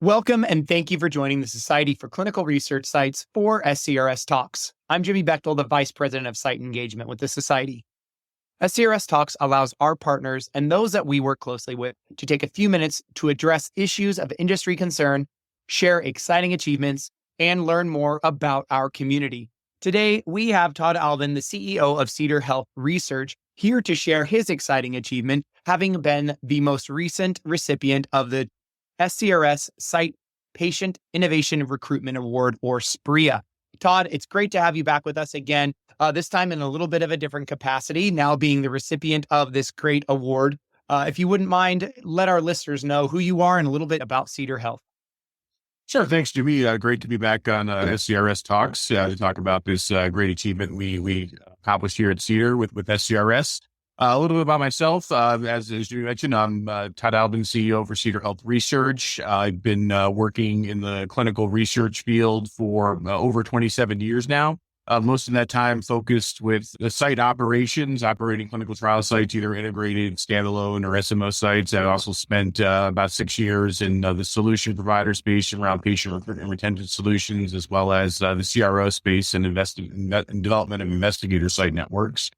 Welcome and thank you for joining the Society for Clinical Research Sites for SCRS Talks. I'm Jimmy Bechtel, the Vice President of Site Engagement with the Society. SCRS Talks allows our partners and those that we work closely with to take a few minutes to address issues of industry concern, share exciting achievements, and learn more about our community. Today, we have Todd Albin, the CEO of Cedar Health Research, here to share his exciting achievement, having been the most recent recipient of the SCRS Site Patient Innovation Recruitment Award, or SPRIA. Todd, it's great to have you back with us again, this time in a little bit of a different capacity, now being the recipient of this great award. If you wouldn't mind, let our listeners know who you are and a little bit about Cedar Health. Sure. Thanks, Jimmy. Great to be back on SCRS Talks to talk about this great achievement we accomplished here at Cedar with SCRS. A little bit about myself. As you mentioned, I'm Todd Albin, CEO for Cedar Health Research. I've been working in the clinical research field for over 27 years now. Most of that time focused with the site operations, operating clinical trial sites, either integrated, standalone, or SMO sites. I also spent about 6 years in the solution provider space around patient recruitment and retention solutions, as well as the CRO space and development of investigator site networks.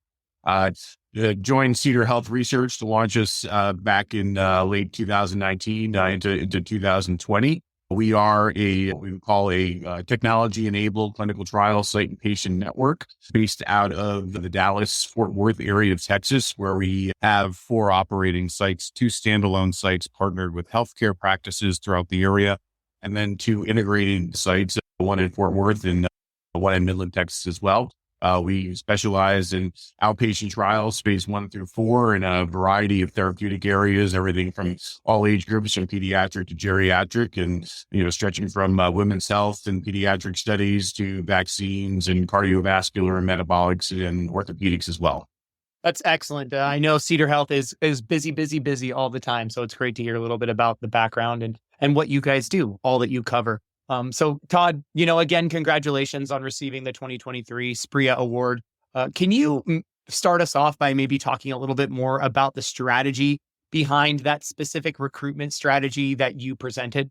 Joined Cedar Health Research to launch us back in late 2019 into 2020. We are what we call a technology-enabled clinical trial site and patient network based out of the Dallas-Fort Worth area of Texas, where we have 4 operating sites, 2 standalone sites partnered with healthcare practices throughout the area, and then 2 integrated sites, one in Fort Worth and one in Midland, Texas as well. We specialize in outpatient trials, phase 1 through 4, in a variety of therapeutic areas, everything from all age groups, from pediatric to geriatric, and stretching from women's health and pediatric studies to vaccines and cardiovascular and metabolics and orthopedics as well. That's excellent. I know Cedar Health is busy all the time, so it's great to hear a little bit about the background and what you guys do, all that you cover. So Todd, again, congratulations on receiving the 2023 SPRIA Award. Can you start us off by maybe talking a little bit more about the strategy behind that specific recruitment strategy that you presented?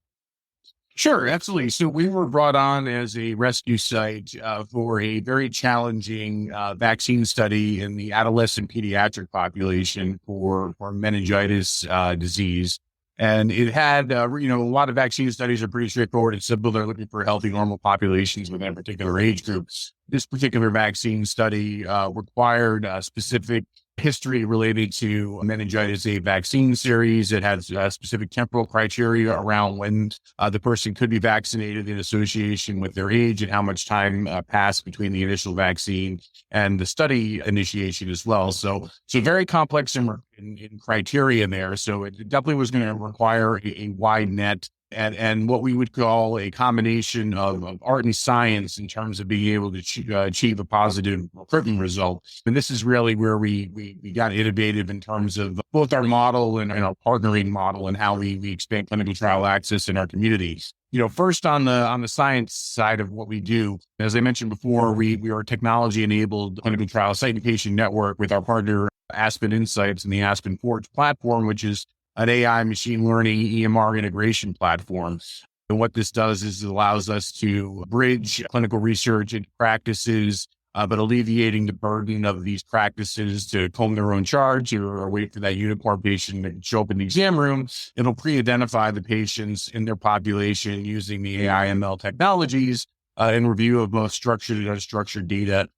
Sure, absolutely. So we were brought on as a rescue site for a very challenging vaccine study in the adolescent pediatric population for meningitis disease. And it had, a lot of vaccine studies are pretty straightforward and simple. They're looking for healthy, normal populations within particular age groups. This particular vaccine study required a specific history related to meningitis A vaccine series. It has specific temporal criteria around when the person could be vaccinated in association with their age and how much time passed between the initial vaccine and the study initiation as well. So very complex in criteria there. So it definitely was going to require a wide net and what we would call a combination of art and science in terms of being able to achieve a positive recruitment result. And this is really where we got innovative in terms of both our model and our partnering model and how we expand clinical trial access in our communities. First on the science side of what we do, as I mentioned before, we are a technology-enabled clinical trial site and patient network with our partner Aspen Insights and the Aspen Forge platform, which is an AI machine learning EMR integration platform. And what this does is it allows us to bridge clinical research into practices, but alleviating the burden of these practices to comb their own charts or wait for that unicorn patient to show up in the exam room. It'll pre-identify the patients in their population using the AI ML technologies in review of both structured and unstructured data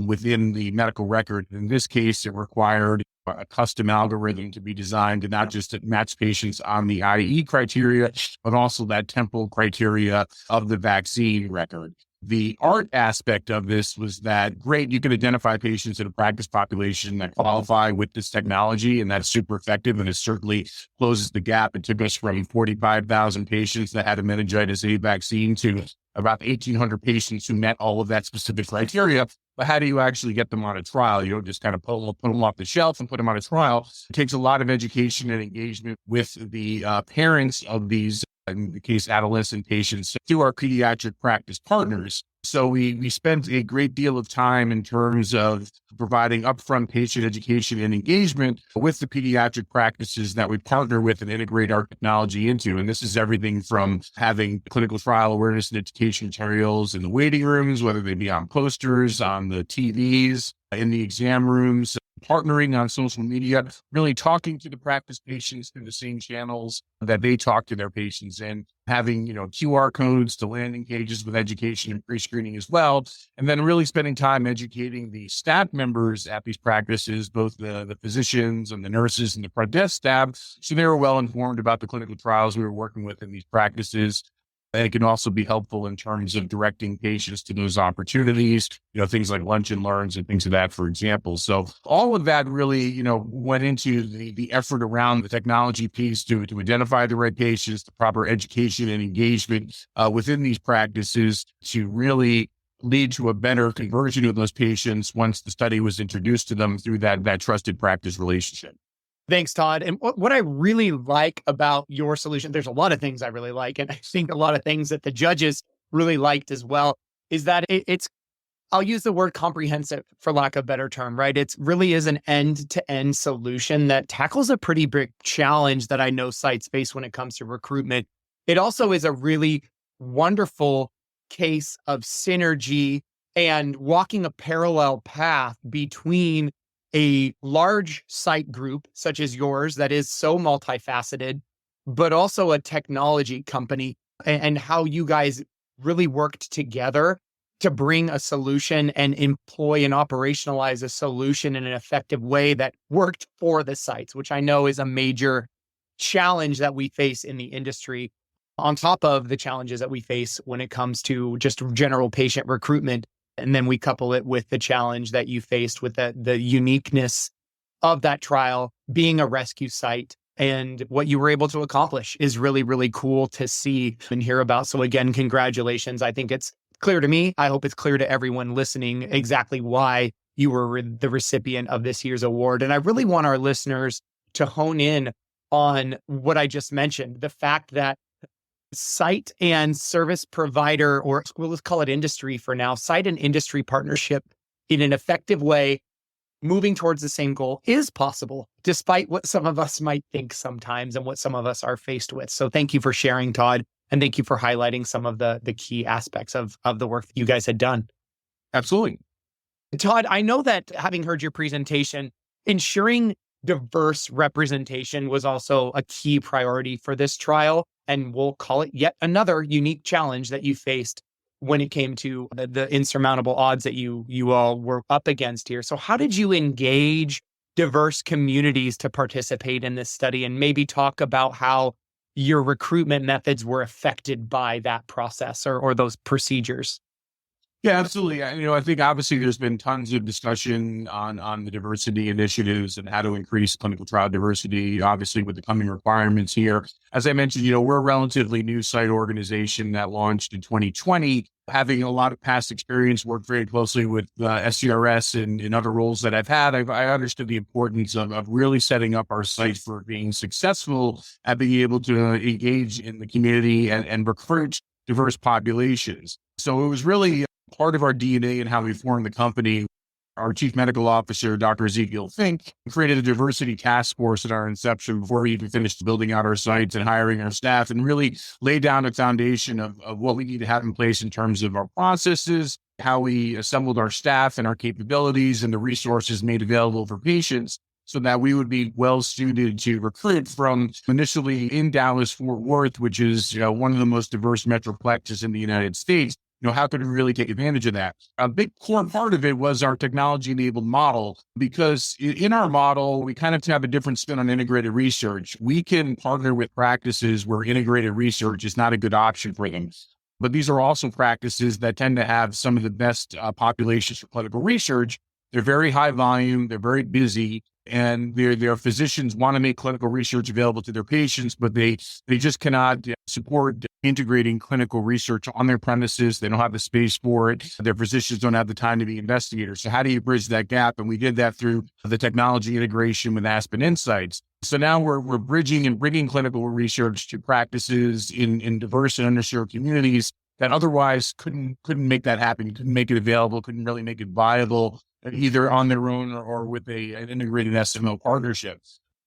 within the medical record. In this case, it required a custom algorithm to be designed to not just match patients on the IE criteria, but also that temporal criteria of the vaccine record. The art aspect of this was that, great, you can identify patients in a practice population that qualify with this technology, and that's super effective, and it certainly closes the gap. It took us from 45,000 patients that had a meningitis A vaccine to about 1,800 patients who met all of that specific criteria. But how do you actually get them on a trial? You don't just kind of put them off the shelf and put them on a trial. It takes a lot of education and engagement with the parents of these in the case adolescent patients, through our pediatric practice partners. So we spent a great deal of time in terms of providing upfront patient education and engagement with the pediatric practices that we partner with and integrate our technology into. And this is everything from having clinical trial awareness and education materials in the waiting rooms, whether they be on posters, on the TVs, in the exam rooms, partnering on social media, really talking to the practice patients through the same channels that they talk to their patients, and having, QR codes to landing pages with education and pre-screening as well. And then really spending time educating the staff members at these practices, both the physicians and the nurses and the front desk staff, so they were well informed about the clinical trials we were working with in these practices. And it can also be helpful in terms of directing patients to those opportunities, things like lunch and learns and things of that, for example. So all of that really, went into the effort around the technology piece to identify the right patients, the proper education and engagement within these practices to really lead to a better conversion of those patients once the study was introduced to them through that trusted practice relationship. Thanks, Todd. And what I really like about your solution, there's a lot of things I really like, and I think a lot of things that the judges really liked as well, is that it's, I'll use the word comprehensive for lack of a better term, right? It really is an end-to-end solution that tackles a pretty big challenge that I know sites face when it comes to recruitment. It also is a really wonderful case of synergy and walking a parallel path between a large site group such as yours that is so multifaceted, but also a technology company, and how you guys really worked together to bring a solution and employ and operationalize a solution in an effective way that worked for the sites, which I know is a major challenge that we face in the industry, on top of the challenges that we face when it comes to just general patient recruitment. And then we couple it with the challenge that you faced with the uniqueness of that trial being a rescue site. And what you were able to accomplish is really, really cool to see and hear about. So again, congratulations. I think it's clear to me. I hope it's clear to everyone listening exactly why you were the recipient of this year's award. And I really want our listeners to hone in on what I just mentioned, the fact that site and service provider, or let's call it industry for now, site and industry partnership in an effective way, moving towards the same goal is possible, despite what some of us might think sometimes and what some of us are faced with. So thank you for sharing, Todd, and thank you for highlighting some of the key aspects of the work that you guys had done. Absolutely. Todd, I know that having heard your presentation, ensuring diverse representation was also a key priority for this trial. And we'll call it yet another unique challenge that you faced when it came to the insurmountable odds that you all were up against here. So how did you engage diverse communities to participate in this study, and maybe talk about how your recruitment methods were affected by that process or those procedures? Yeah, absolutely. I think obviously there's been tons of discussion on the diversity initiatives and how to increase clinical trial diversity, obviously with the coming requirements here. As I mentioned, we're a relatively new site organization that launched in 2020, having a lot of past experience, worked very closely with SCRS and in other roles that I've had. I understood the importance of really setting up our site for being successful at being able to engage in the community and recruit diverse populations. So it was really part of our DNA and how we formed the company. Our chief medical officer, Dr. Ezekiel Fink, created a diversity task force at our inception before we even finished building out our sites and hiring our staff, and really laid down a foundation of what we need to have in place in terms of our processes, how we assembled our staff and our capabilities and the resources made available for patients, so that we would be well suited to recruit from initially in Dallas-Fort Worth, which is one of the most diverse metroplexes in the United States. How could we really take advantage of that? A big core part of it was our technology-enabled model, because in our model, we kind of have a different spin on integrated research. We can partner with practices where integrated research is not a good option for them. But these are also practices that tend to have some of the best populations for clinical research. They're very high volume, they're very busy, and their physicians want to make clinical research available to their patients, but they just cannot support integrating clinical research on their premises. They don't have the space for it. Their physicians don't have the time to be investigators. So how do you bridge that gap? And we did that through the technology integration with Aspen Insights. So now we're bridging and bringing clinical research to practices in diverse and underserved communities that otherwise couldn't make that happen, couldn't make it available, couldn't really make it viable, either on their own or with an integrated SMO partnership.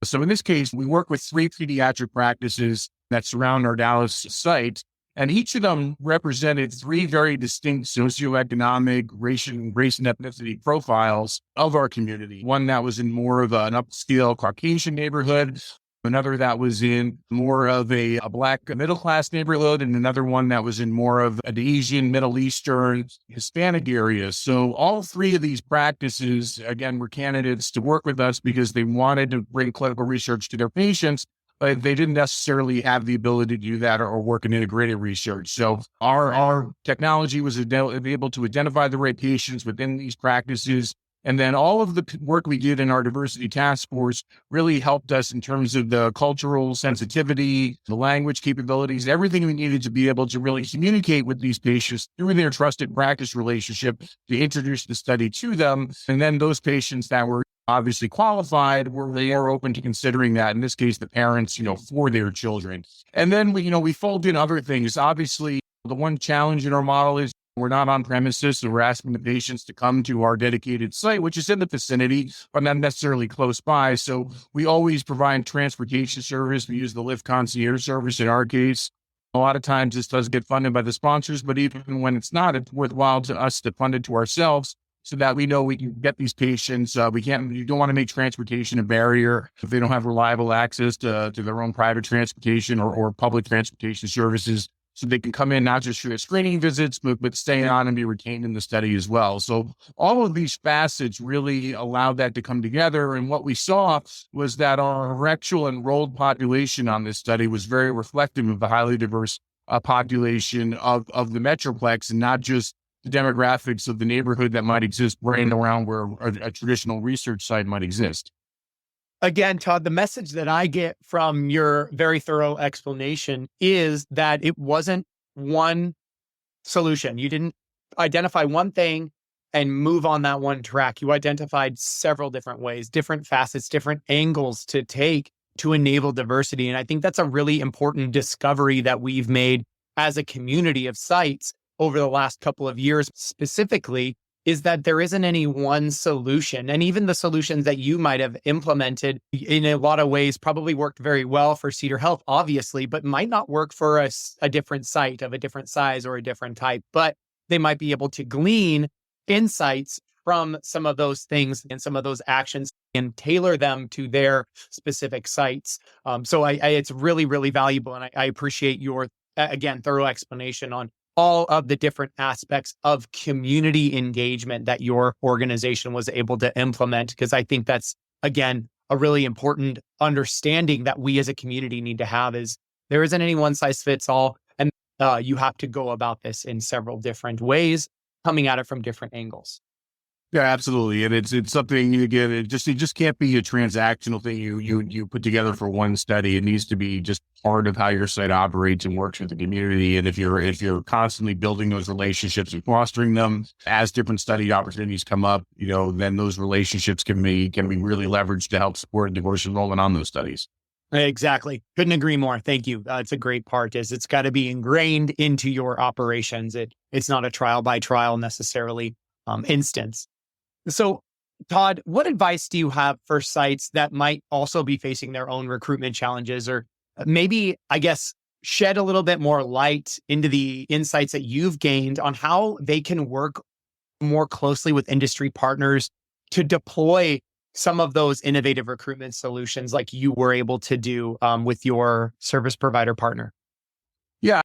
So in this case, we work with 3 pediatric practices that surround our Dallas site, and each of them represented 3 very distinct socioeconomic, race and ethnicity profiles of our community. One that was in more of an upscale Caucasian neighborhood, another that was in more of a Black middle-class neighborhood, and another one that was in more of an Asian, Middle Eastern, Hispanic area. So all 3 of these practices, again, were candidates to work with us because they wanted to bring clinical research to their patients, but they didn't necessarily have the ability to do that or work in integrated research. So our technology was able to identify the right patients within these practices. And then all of the work we did in our diversity task force really helped us in terms of the cultural sensitivity, the language capabilities, everything we needed to be able to really communicate with these patients through their trusted practice relationship to introduce the study to them. And then those patients that were obviously qualified were more open to considering that, in this case, the parents, for their children. And then we fold in other things. Obviously, the one challenge in our model is we're not on premises, so we're asking the patients to come to our dedicated site, which is in the vicinity, but not necessarily close by. So we always provide transportation service. We use the Lyft concierge service in our case. A lot of times this does get funded by the sponsors, but even when it's not, it's worthwhile to us to fund it to ourselves so that we know we can get these patients. You don't want to make transportation a barrier if they don't have reliable access to their own private transportation or public transportation services. So they can come in not just for screening visits, but stay on and be retained in the study as well. So all of these facets really allowed that to come together. And what we saw was that our actual enrolled population on this study was very reflective of the highly diverse population of the Metroplex, and not just the demographics of the neighborhood that might exist right around where a traditional research site might exist. Again, Todd, the message that I get from your very thorough explanation is that it wasn't one solution. You didn't identify one thing and move on that one track. You identified several different ways, different facets, different angles to take to enable diversity. And I think that's a really important discovery that we've made as a community of sites over the last couple of years specifically, is that there isn't any one solution. And even the solutions that you might have implemented in a lot of ways probably worked very well for Cedar Health, obviously, but might not work for a different site of a different size or a different type. But they might be able to glean insights from some of those things and some of those actions and tailor them to their specific sites. So it's really, really valuable. And I appreciate your, again, thorough explanation on all of the different aspects of community engagement that your organization was able to implement, because I think that's, again, a really important understanding that we as a community need to have is there isn't any one size fits all. And you have to go about this in several different ways, coming at it from different angles. Yeah, absolutely. And it's something it just can't be a transactional thing you put together for one study. It needs to be just part of how your site operates and works with the community. And if you're constantly building those relationships and fostering them as different study opportunities come up, then those relationships can be really leveraged to help support diverse enrollment on those studies. Exactly. Couldn't agree more. Thank you. It's a great part is it's got to be ingrained into your operations. It's not a trial by trial necessarily instance. So, Todd, what advice do you have for sites that might also be facing their own recruitment challenges, or maybe, I guess, shed a little bit more light into the insights that you've gained on how they can work more closely with industry partners to deploy some of those innovative recruitment solutions like you were able to do with your service provider partner? Yeah.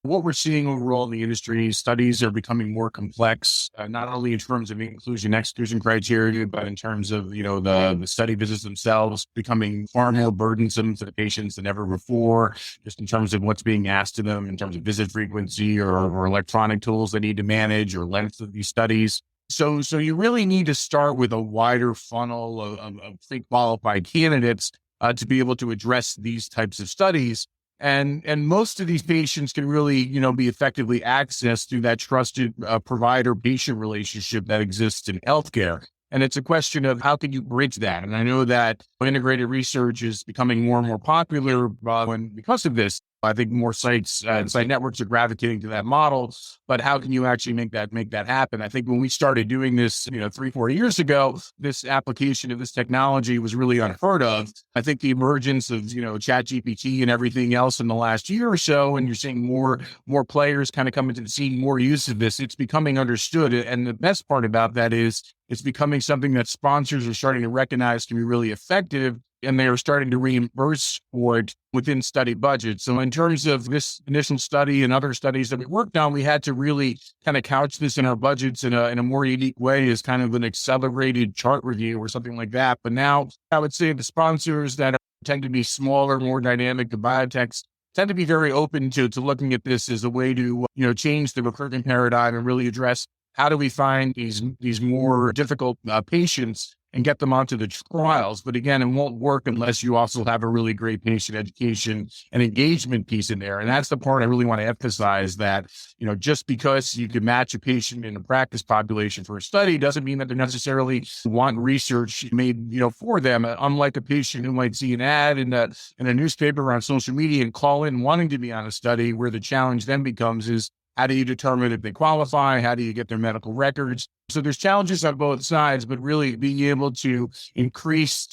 What we're seeing overall in the industry, studies are becoming more complex, not only in terms of inclusion, exclusion criteria, but in terms of, the study visits themselves becoming far more burdensome to the patients than ever before, just in terms of what's being asked of them in terms of visit frequency or electronic tools they need to manage or length of these studies. So you really need to start with a wider funnel of pre-qualified candidates to be able to address these types of studies. And most of these patients can really, be effectively accessed through that trusted provider-patient relationship that exists in healthcare. And it's a question of how can you bridge that? And I know that integrated research is becoming more and more popular and because of this. I think more sites and site networks are gravitating to that model, but how can you actually make that happen? I think when we started doing this, 3-4 years ago, this application of this technology was really unheard of. I think the emergence of, Chat GPT and everything else in the last year or so, and you're seeing more players kind of come into the scene, more use of this, it's becoming understood. And the best part about that is it's becoming something that sponsors are starting to recognize can be really effective, and they are starting to reimburse for it within study budgets. So in terms of this initial study and other studies that we worked on, we had to really kind of couch this in our budgets in a more unique way as kind of an accelerated chart review or something like that. But now I would say the sponsors that tend to be smaller, more dynamic, the biotechs tend to be very open to looking at this as a way to, change the recruitment paradigm and really address how do we find these more difficult patients and get them onto the trials. But again, it won't work unless you also have a really great patient education and engagement piece in there. And that's the part I really want to emphasize, that, just because you can match a patient in a practice population for a study doesn't mean that they necessarily want research made, for them. Unlike a patient who might see an ad in a newspaper or on social media and call in wanting to be on a study, where the challenge then becomes is, how do you determine if they qualify? How do you get their medical records? So there's challenges on both sides, but really being able to increase,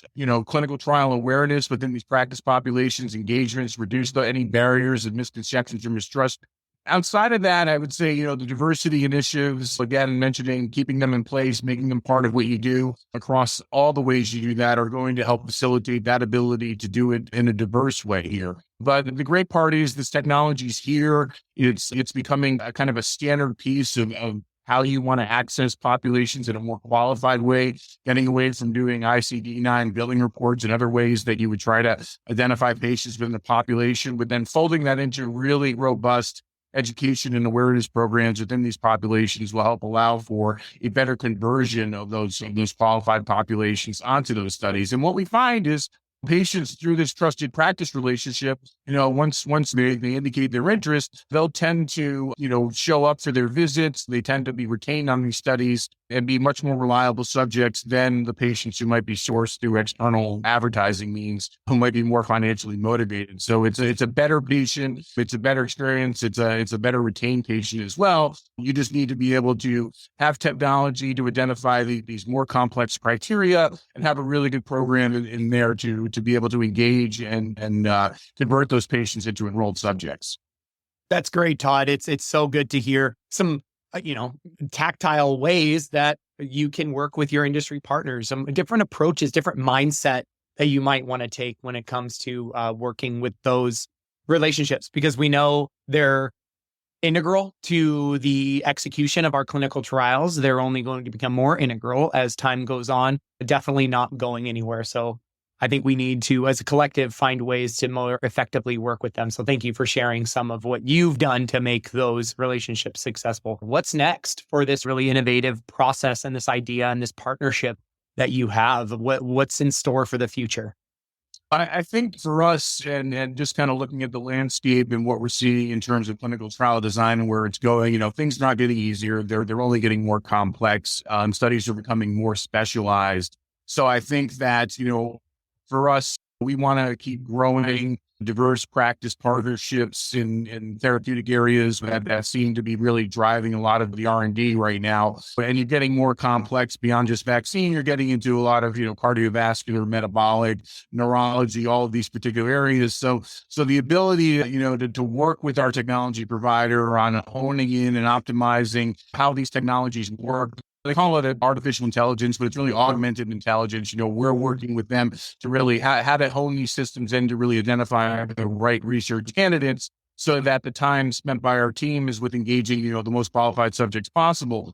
clinical trial awareness within these practice populations, engagements, reduce any barriers and misconceptions or mistrust. Outside of that, I would say, the diversity initiatives, again, mentioning keeping them in place, making them part of what you do across all the ways you do that, are going to help facilitate that ability to do it in a diverse way here. But the great part is this technology is here. It's becoming a kind of a standard piece of how you want to access populations in a more qualified way, getting away from doing ICD-9 billing reports and other ways that you would try to identify patients within the population, but then folding that into really robust education and awareness programs within these populations will help allow for a better conversion of those qualified populations onto those studies. And what we find is patients, through this trusted practice relationship, once they indicate their interest, they'll tend to, show up for their visits. They tend to be retained on these studies and be much more reliable subjects than the patients who might be sourced through external advertising means, who might be more financially motivated. So it's a better patient. It's a better experience. It's a better retained patient as well. You just need to be able to have technology to identify these more complex criteria and have a really good program in there to be able to engage and convert those patients into enrolled subjects. That's great, Todd. It's so good to hear some, tactile ways that you can work with your industry partners, some different approaches, different mindset that you might want to take when it comes to working with those relationships, because we know they're integral to the execution of our clinical trials. They're only going to become more integral as time goes on, definitely not going anywhere. So I think we need to, as a collective, find ways to more effectively work with them. So thank you for sharing some of what you've done to make those relationships successful. What's next for this really innovative process and this idea and this partnership that you have? What's in store for the future? I think for us, and just kind of looking at the landscape and what we're seeing in terms of clinical trial design and where it's going, things are not getting easier. They're only getting more complex. Studies are becoming more specialized. So I think that, for us, we want to keep growing diverse practice partnerships in therapeutic areas that seem to be really driving a lot of the R&D right now. And you're getting more complex beyond just vaccine. You're getting into a lot of, cardiovascular, metabolic, neurology, all of these particular areas. So the ability, to work with our technology provider on honing in and optimizing how these technologies work. They call it artificial intelligence, but it's really augmented intelligence. We're working with them to really how to hone these systems in to really identify the right research candidates so that the time spent by our team is with engaging, the most qualified subjects possible.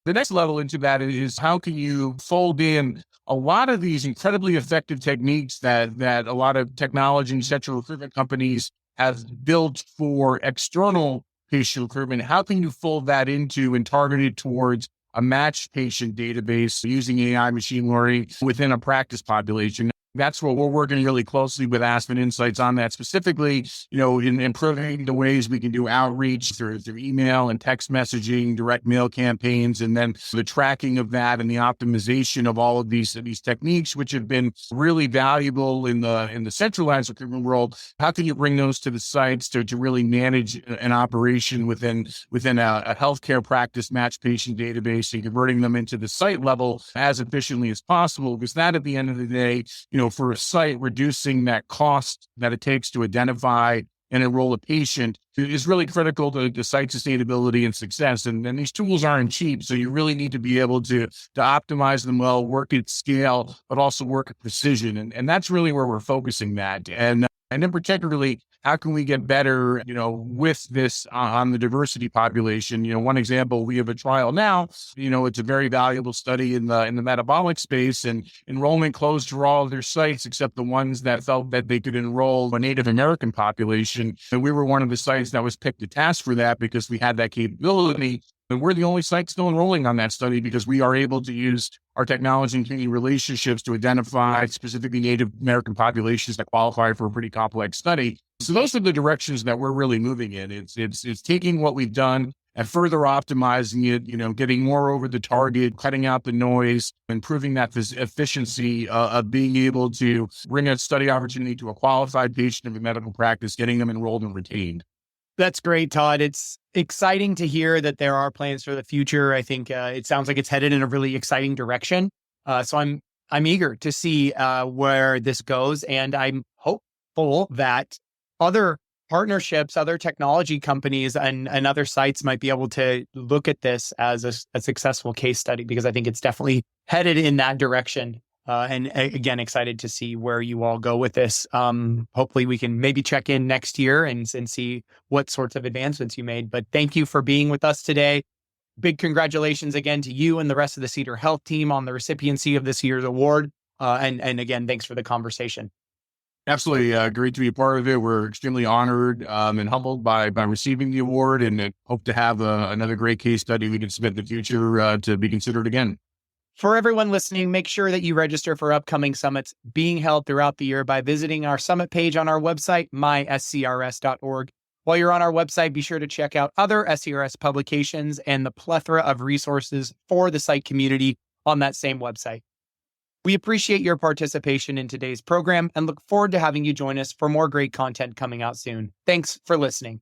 The next level into that is how can you fold in a lot of these incredibly effective techniques that a lot of technology and central recruitment companies have built for external patient recruitment. How can you fold that into and target it towards a matched patient database using AI machine learning within a practice population? That's what we're working really closely with Aspen Insights on that specifically, in improving the ways we can do outreach through email and text messaging, direct mail campaigns, and then the tracking of that and the optimization of all of these techniques, which have been really valuable in the centralized recruitment world. How can you bring those to the sites to really manage an operation within a healthcare practice match patient database and converting them into the site level as efficiently as possible? Because that at the end of the day, for a site, reducing that cost that it takes to identify and enroll a patient is really critical to site sustainability and success. And these tools aren't cheap. So you really need to be able to optimize them well, work at scale, but also work at precision. And that's really where we're focusing that. And then particularly, how can we get better, with this on the diversity population? One example, we have a trial now, it's a very valuable study in the metabolic space, and enrollment closed for all of their sites except the ones that felt that they could enroll a Native American population. And we were one of the sites that was picked to task for that because we had that capability. And we're the only site still enrolling on that study because we are able to use our technology and community relationships to identify specifically Native American populations that qualify for a pretty complex study. So those are the directions that we're really moving in. It's taking what we've done and further optimizing it, getting more over the target, cutting out the noise, improving that efficiency of being able to bring a study opportunity to a qualified patient of a medical practice, getting them enrolled and retained. That's great, Todd. It's exciting to hear that there are plans for the future. I think it sounds like it's headed in a really exciting direction. So I'm eager to see where this goes, and I'm hopeful that other partnerships, other technology companies, and other sites might be able to look at this as a successful case study, because I think it's definitely headed in that direction. And again, excited to see where you all go with this. Hopefully we can maybe check in next year and see what sorts of advancements you made. But thank you for being with us today. Big congratulations again to you and the rest of the Cedar Health team on the recipiency of this year's award. And again, thanks for the conversation. Absolutely. Great to be a part of it. We're extremely honored and humbled by receiving the award, and hope to have another great case study we can submit in the future to be considered again. For everyone listening, make sure that you register for upcoming summits being held throughout the year by visiting our summit page on our website, myscrs.org. While you're on our website, be sure to check out other SCRS publications and the plethora of resources for the site community on that same website. We appreciate your participation in today's program and look forward to having you join us for more great content coming out soon. Thanks for listening.